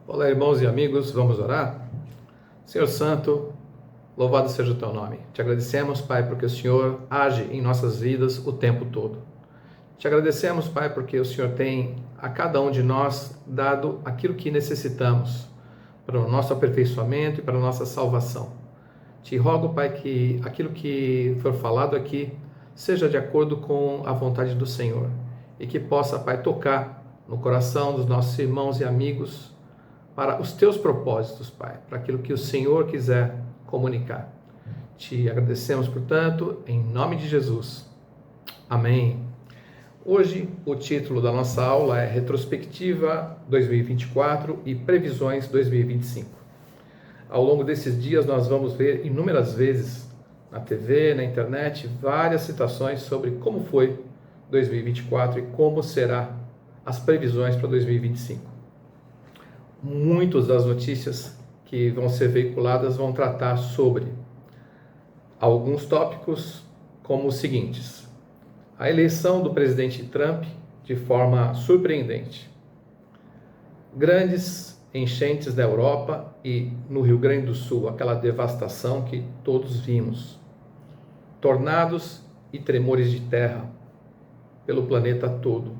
Olá, irmãos e amigos, vamos orar? Senhor Santo, louvado seja o Teu nome. Te agradecemos, Pai, porque o Senhor age em nossas vidas o tempo todo. Te agradecemos, Pai, porque o Senhor tem a cada um de nós dado aquilo que necessitamos para o nosso aperfeiçoamento e para a nossa salvação. Te rogo, Pai, que aquilo que for falado aqui seja de acordo com a vontade do Senhor e que possa, Pai, tocar no coração dos nossos irmãos e amigos para os teus propósitos, Pai, para aquilo que o Senhor quiser comunicar. Te agradecemos, portanto, em nome de Jesus. Amém. Hoje, o título da nossa aula é Retrospectiva 2024 e Previsões 2025. Ao longo desses dias, nós vamos ver inúmeras vezes na TV, na internet, várias citações sobre como foi 2024 e como será as previsões para 2025. Muitas das notícias que vão ser veiculadas vão tratar sobre alguns tópicos como os seguintes: a eleição do presidente Trump de forma surpreendente, grandes enchentes na Europa e no Rio Grande do Sul, aquela devastação que todos vimos, tornados e tremores de terra pelo planeta todo,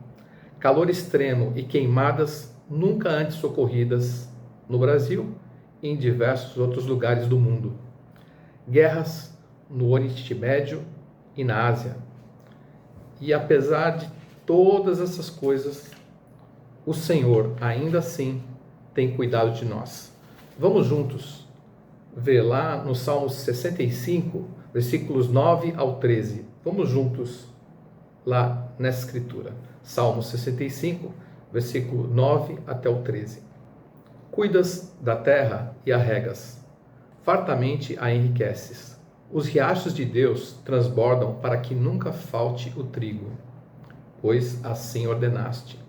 calor extremo e queimadas nunca antes ocorridas no Brasil e em diversos outros lugares do mundo. Guerras no Oriente Médio e na Ásia. E apesar de todas essas coisas, o Senhor ainda assim tem cuidado de nós. Vamos juntos ver lá no Salmo 65, versículos 9 ao 13. Vamos juntos lá nessa escritura. Salmo 65, versículo 9 até o 13. Cuidas da terra e a regas, fartamente a enriqueces. Os riachos de Deus transbordam para que nunca falte o trigo, pois assim ordenaste.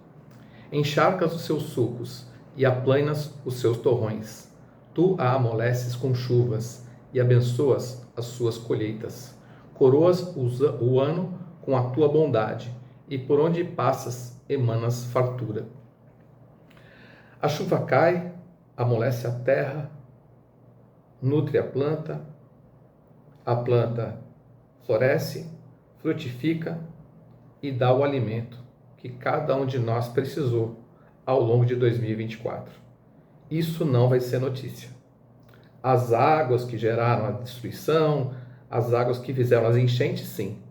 Encharcas os seus sulcos e aplanas os seus torrões. Tu a amoleces com chuvas e abençoas as suas colheitas. Coroas o ano com a tua bondade e por onde passas emanas fartura. A chuva cai, amolece a terra, nutre a planta floresce, frutifica e dá o alimento que cada um de nós precisou ao longo de 2024. Isso não vai ser notícia. As águas que geraram a destruição, as águas que fizeram as enchentes, sim.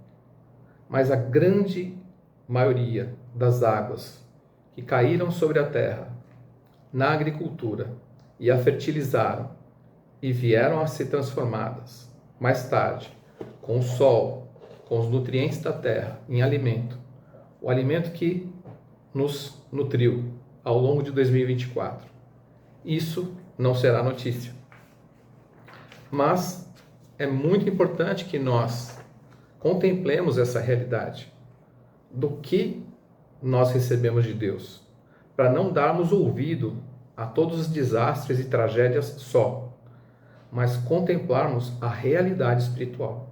Mas a grande maioria das águas que caíram sobre a terra, na agricultura, e a fertilizaram, e vieram a ser transformadas, mais tarde, com o sol, com os nutrientes da terra, em alimento, o alimento que nos nutriu ao longo de 2024. Isso não será notícia. Mas é muito importante que nós contemplemos essa realidade do que nós recebemos de Deus, para não darmos ouvido a todos os desastres e tragédias só, mas contemplarmos a realidade espiritual,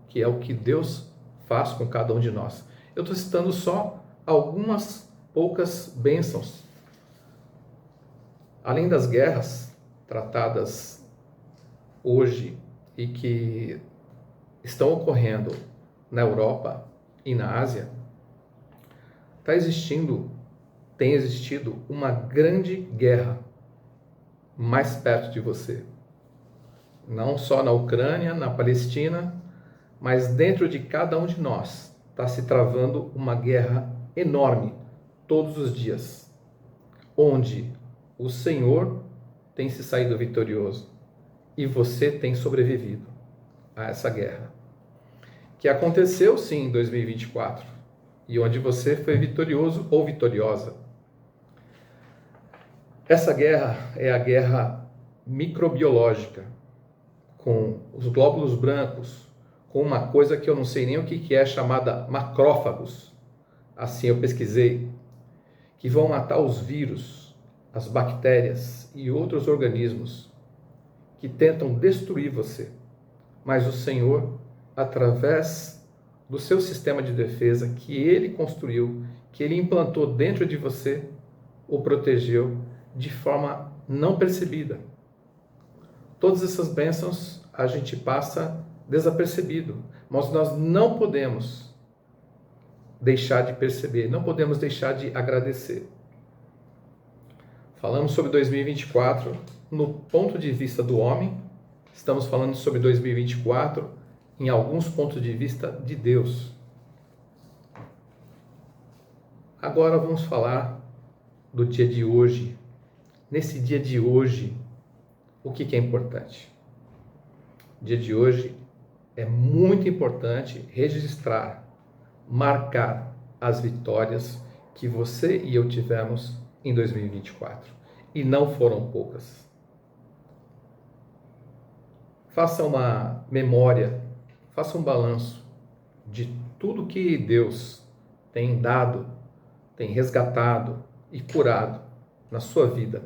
que é o que Deus faz com cada um de nós. Eu estou citando só algumas poucas bênçãos. Além das guerras tratadas hoje e que estão ocorrendo na Europa e na Ásia, tem existido uma grande guerra mais perto de você. Não só na Ucrânia, na Palestina, mas dentro de cada um de nós está se travando uma guerra enorme todos os dias, onde o Senhor tem se saído vitorioso e você tem sobrevivido a essa guerra, que aconteceu sim em 2024 e onde você foi vitorioso ou vitoriosa. Essa guerra é a guerra microbiológica, com os glóbulos brancos, com uma coisa que eu não sei nem o que é, chamada macrófagos, assim eu pesquisei, que vão matar os vírus, as bactérias e outros organismos que tentam destruir você. Mas o Senhor, através do seu sistema de defesa que Ele construiu, que Ele implantou dentro de você, o protegeu de forma não percebida. Todas essas bênçãos a gente passa desapercebido, mas nós não podemos deixar de perceber, não podemos deixar de agradecer. Falamos sobre 2024 no ponto de vista do homem, estamos falando sobre 2024 em alguns pontos de vista de Deus. Agora vamos falar do dia de hoje. Nesse dia de hoje, o que é importante? O dia de hoje é muito importante registrar, marcar as vitórias que você e eu tivemos em 2024. E não foram poucas. Faça uma memória, faça um balanço de tudo que Deus tem dado, tem resgatado e curado na sua vida.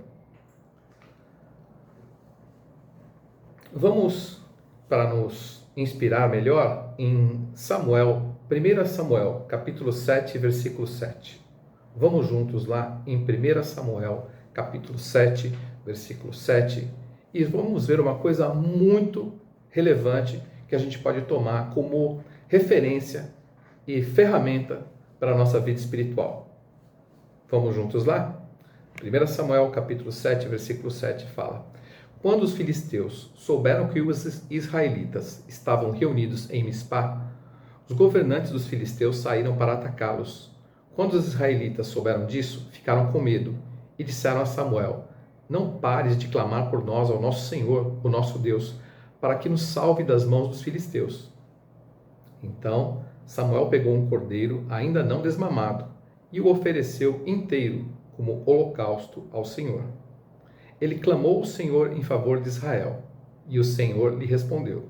Vamos, para nos inspirar melhor, em Samuel, 1 Samuel, capítulo 7, versículo 7. Vamos juntos lá em 1 Samuel, capítulo 7, versículo 7, e vamos ver uma coisa muito relevante que a gente pode tomar como referência e ferramenta para a nossa vida espiritual. Vamos juntos lá? 1 Samuel, capítulo 7, versículo 7 fala: Quando os filisteus souberam que os israelitas estavam reunidos em Mispá, os governantes dos filisteus saíram para atacá-los. Quando os israelitas souberam disso, ficaram com medo e disseram a Samuel: Não pares de clamar por nós ao nosso Senhor, o nosso Deus, para que nos salve das mãos dos filisteus. Então Samuel pegou um cordeiro ainda não desmamado e o ofereceu inteiro como holocausto ao Senhor. Ele clamou ao Senhor em favor de Israel, e o Senhor lhe respondeu.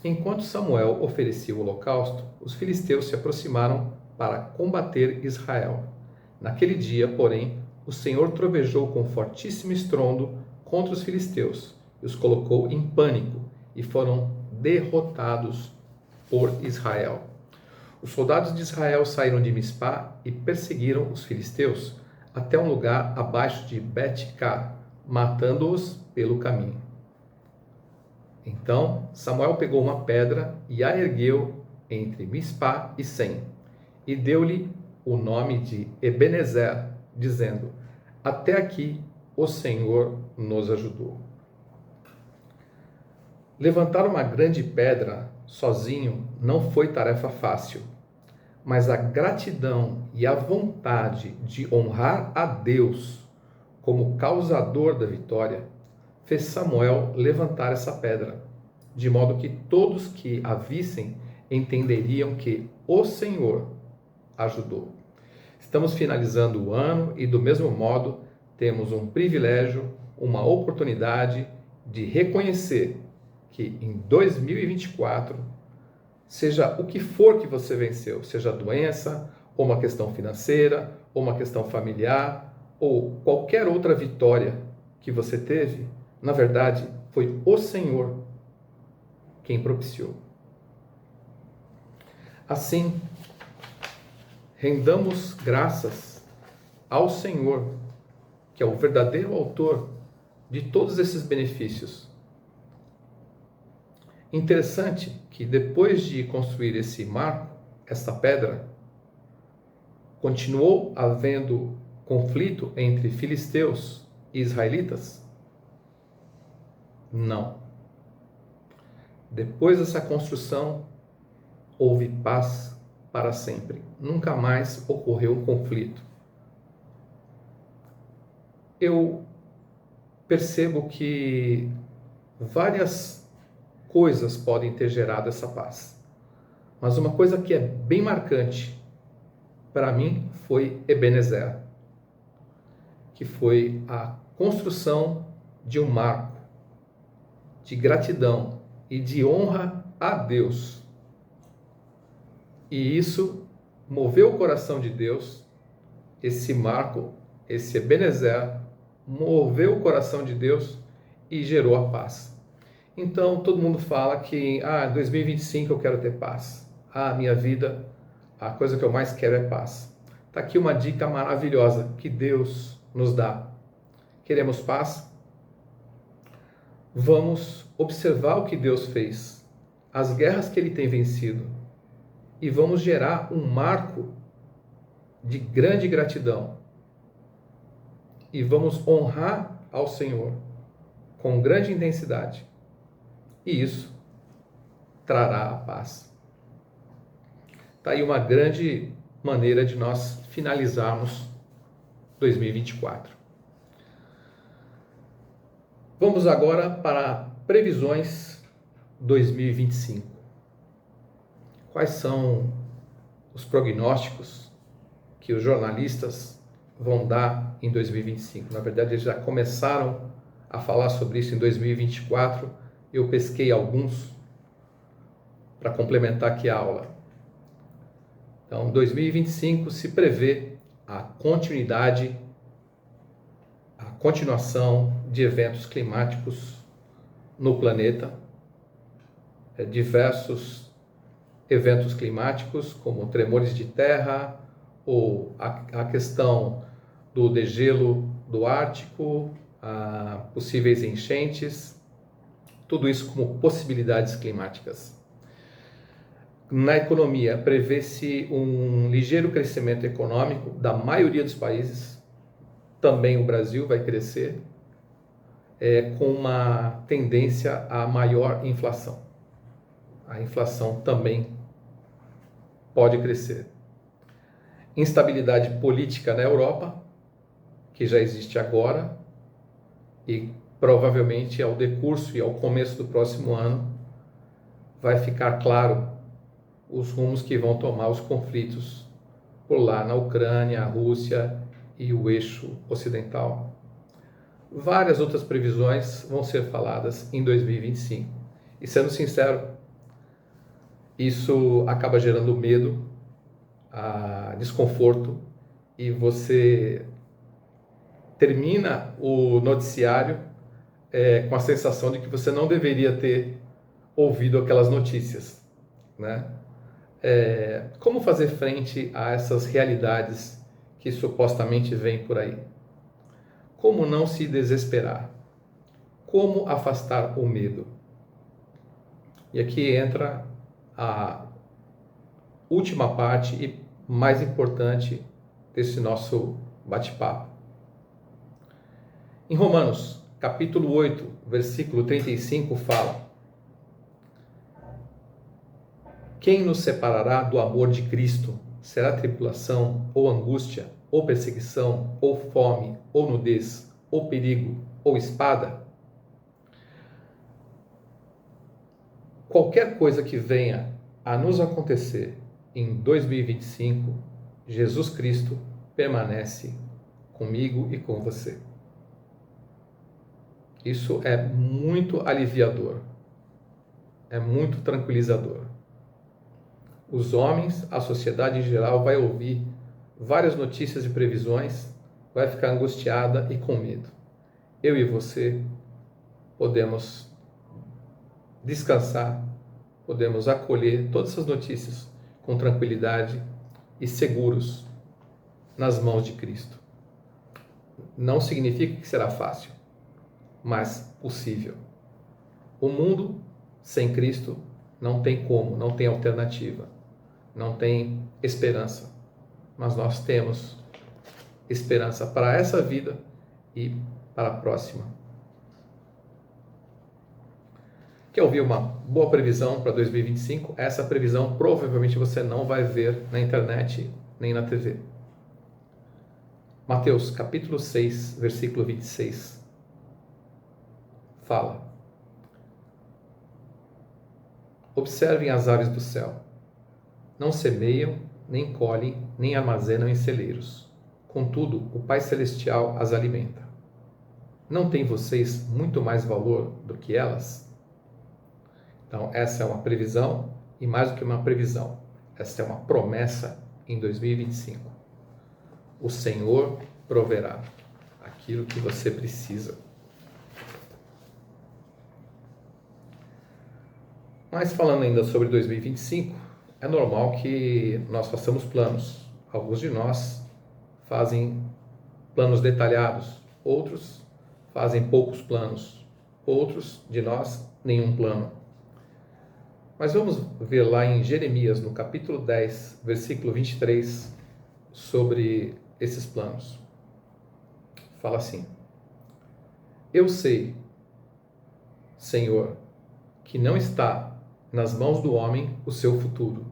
Enquanto Samuel oferecia o holocausto, os filisteus se aproximaram para combater Israel. Naquele dia, porém, o Senhor trovejou com fortíssimo estrondo contra os filisteus e os colocou em pânico, e foram derrotados por Israel. Os soldados de Israel saíram de Mispá e perseguiram os filisteus até um lugar abaixo de Bet-Car, matando-os pelo caminho. Então Samuel pegou uma pedra e a ergueu entre Mispá e Sem, e deu-lhe o nome de Ebenezer, dizendo: Até aqui o Senhor nos ajudou. Levantar uma grande pedra sozinho não foi tarefa fácil, mas a gratidão e a vontade de honrar a Deus como causador da vitória fez Samuel levantar essa pedra, de modo que todos que a vissem entenderiam que o Senhor ajudou. Estamos finalizando o ano e, do mesmo modo, temos um privilégio, uma oportunidade de reconhecer que em 2024, seja o que for que você venceu, seja doença, ou uma questão financeira, ou uma questão familiar, ou qualquer outra vitória que você teve, na verdade, foi o Senhor quem propiciou. Assim, rendamos graças ao Senhor, que é o verdadeiro autor de todos esses benefícios. Interessante que depois de construir esse marco, essa pedra, continuou havendo conflito entre filisteus e israelitas? Não. Depois dessa construção, houve paz para sempre. Nunca mais ocorreu um conflito. Eu percebo que várias coisas podem ter gerado essa paz. Mas uma coisa que é bem marcante para mim foi Ebenezer, que foi a construção de um marco de gratidão e de honra a Deus. E isso moveu o coração de Deus, esse marco, esse Ebenezer, moveu o coração de Deus e gerou a paz. Então, todo mundo fala que, 2025 eu quero ter paz. Minha vida, a coisa que eu mais quero é paz. Está aqui uma dica maravilhosa que Deus nos dá. queremos paz, vamos observar o que Deus fez, as guerras que Ele tem vencido, e vamos gerar um marco de grande gratidão. E vamos honrar ao Senhor com grande intensidade. E isso trará a paz. Está aí uma grande maneira de nós finalizarmos 2024. Vamos agora para previsões 2025. Quais são os prognósticos que os jornalistas vão dar em 2025? Na verdade, eles já começaram a falar sobre isso em 2024. Eu pesquei alguns para complementar aqui a aula. Então, 2025 se prevê a continuação de eventos climáticos no planeta, diversos eventos climáticos, como tremores de terra, ou a questão do degelo do Ártico, possíveis enchentes, tudo isso como possibilidades climáticas. Na economia, prevê-se um ligeiro crescimento econômico da maioria dos países, também o Brasil vai crescer, com uma tendência a maior inflação. A inflação também pode crescer. Instabilidade política na Europa, que já existe agora, e provavelmente ao decurso e ao começo do próximo ano vai ficar claro os rumos que vão tomar os conflitos por lá na Ucrânia, a Rússia e o eixo ocidental. Várias outras previsões vão ser faladas em 2025. E sendo sincero, isso acaba gerando medo, desconforto, e você termina o noticiário com a sensação de que você não deveria ter ouvido aquelas notícias, né? Como fazer frente a essas realidades que supostamente vêm por aí? Como não se desesperar? Como afastar o medo? E aqui entra a última parte e mais importante desse nosso bate-papo. Em Romanos, capítulo 8, versículo 35, fala: quem nos separará do amor de Cristo? Será tribulação, ou angústia, ou perseguição, ou fome, ou nudez, ou perigo, ou espada? Qualquer coisa que venha a nos acontecer em 2025, Jesus Cristo permanece comigo e com você. Isso é muito aliviador, é muito tranquilizador. Os homens, a sociedade em geral vai ouvir várias notícias e previsões, vai ficar angustiada e com medo. Eu e você podemos descansar, podemos acolher todas essas notícias com tranquilidade e seguros nas mãos de Cristo. Não significa que será fácil, mas possível. O mundo sem Cristo não tem como, não tem alternativa, não tem esperança. Mas nós temos esperança para essa vida e para a próxima. Quer ouvir uma boa previsão para 2025? Essa previsão provavelmente você não vai ver na internet nem na TV. Mateus capítulo 6, versículo 26. Fala: observem as aves do céu. Não semeiam, nem colhem, nem armazenam em celeiros. Contudo, o Pai Celestial as alimenta. Não têm vocês muito mais valor do que elas? Então, essa é uma previsão, e mais do que uma previsão, essa é uma promessa em 2025. O Senhor proverá aquilo que você precisa. Mas falando ainda sobre 2025, é normal que nós façamos planos. Alguns de nós fazem planos detalhados, outros fazem poucos planos, outros de nós, nenhum plano. Mas vamos ver lá em Jeremias, no capítulo 10, versículo 23, sobre esses planos. Fala assim: Eu sei, Senhor, que não está nas mãos do homem o seu futuro.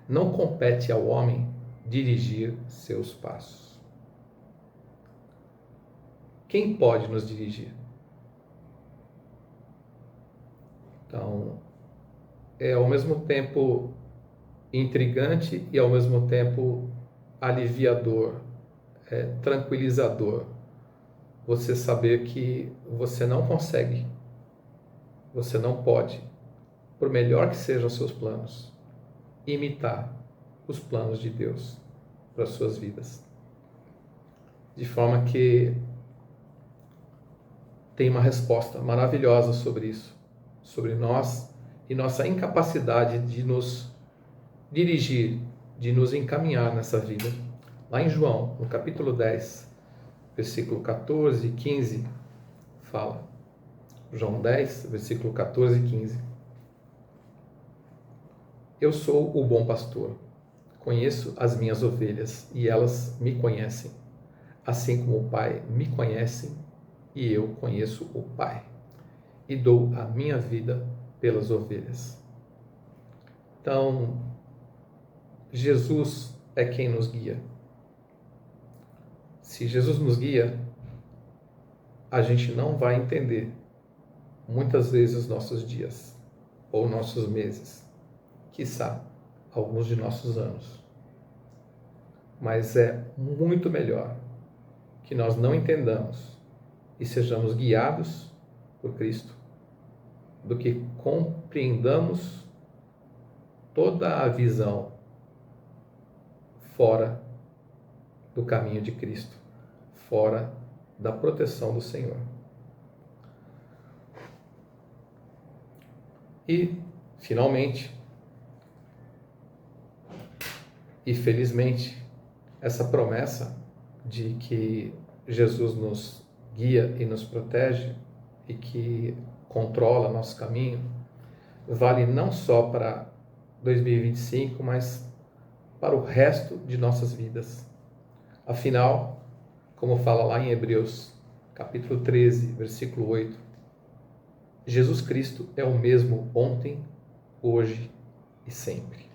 Não compete ao homem dirigir seus passos. Quem pode nos dirigir? Então, é ao mesmo tempo intrigante e ao mesmo tempo aliviador, tranquilizador, você saber que você não consegue, você não pode, por melhor que sejam os seus planos, imitar os planos de Deus para as suas vidas. De forma que tem uma resposta maravilhosa sobre isso, sobre nós e nossa incapacidade de nos dirigir, de nos encaminhar nessa vida. Lá em João, no capítulo 10, versículo 14 e 15, fala. João 10, versículo 14 e 15. Eu sou o bom pastor. Conheço as minhas ovelhas e elas me conhecem, assim como o Pai me conhece e eu conheço o Pai, e dou a minha vida pelas ovelhas. Então, Jesus é quem nos guia. Se Jesus nos guia, a gente não vai entender muitas vezes os nossos dias, ou nossos meses, quiçá alguns de nossos anos. Mas é muito melhor que nós não entendamos e sejamos guiados por Cristo do que compreendamos toda a visão fora do caminho de Cristo, fora da proteção do Senhor. E, finalmente, e felizmente, essa promessa de que Jesus nos guia e nos protege e que controla nosso caminho, vale não só para 2025, mas para o resto de nossas vidas. Afinal, como fala lá em Hebreus, capítulo 13, versículo 8, Jesus Cristo é o mesmo ontem, hoje e sempre.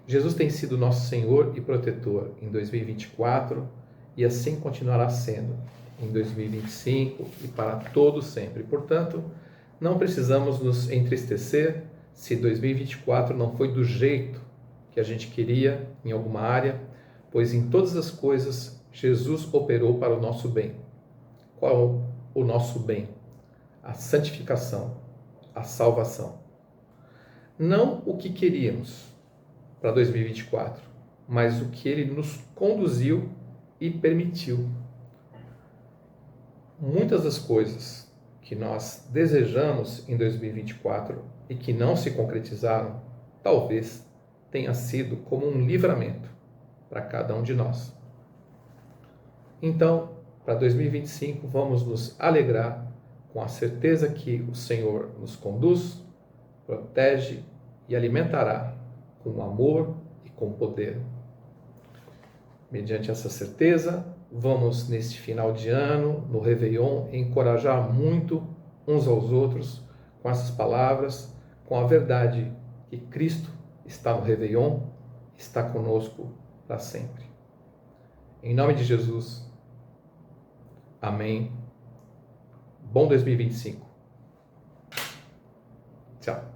Jesus tem sido nosso Senhor e protetor em 2024 e assim continuará sendo em 2025 e para todo sempre. Portanto, não precisamos nos entristecer se 2024 não foi do jeito que a gente queria em alguma área, pois em todas as coisas Jesus operou para o nosso bem. Qual o nosso bem? A santificação, a salvação. Não o que queríamos para 2024, mas o que Ele nos conduziu e permitiu. Muitas das coisas que nós desejamos em 2024 e que não se concretizaram, talvez tenha sido como um livramento para cada um de nós. Então, para 2025, vamos nos alegrar com a certeza que o Senhor nos conduz, protege e alimentará com amor e com poder. Mediante essa certeza, vamos neste final de ano, no Réveillon, encorajar muito uns aos outros com essas palavras, com a verdade que Cristo está no Réveillon, está conosco para sempre. Em nome de Jesus, amém. Bom 2025. Tchau.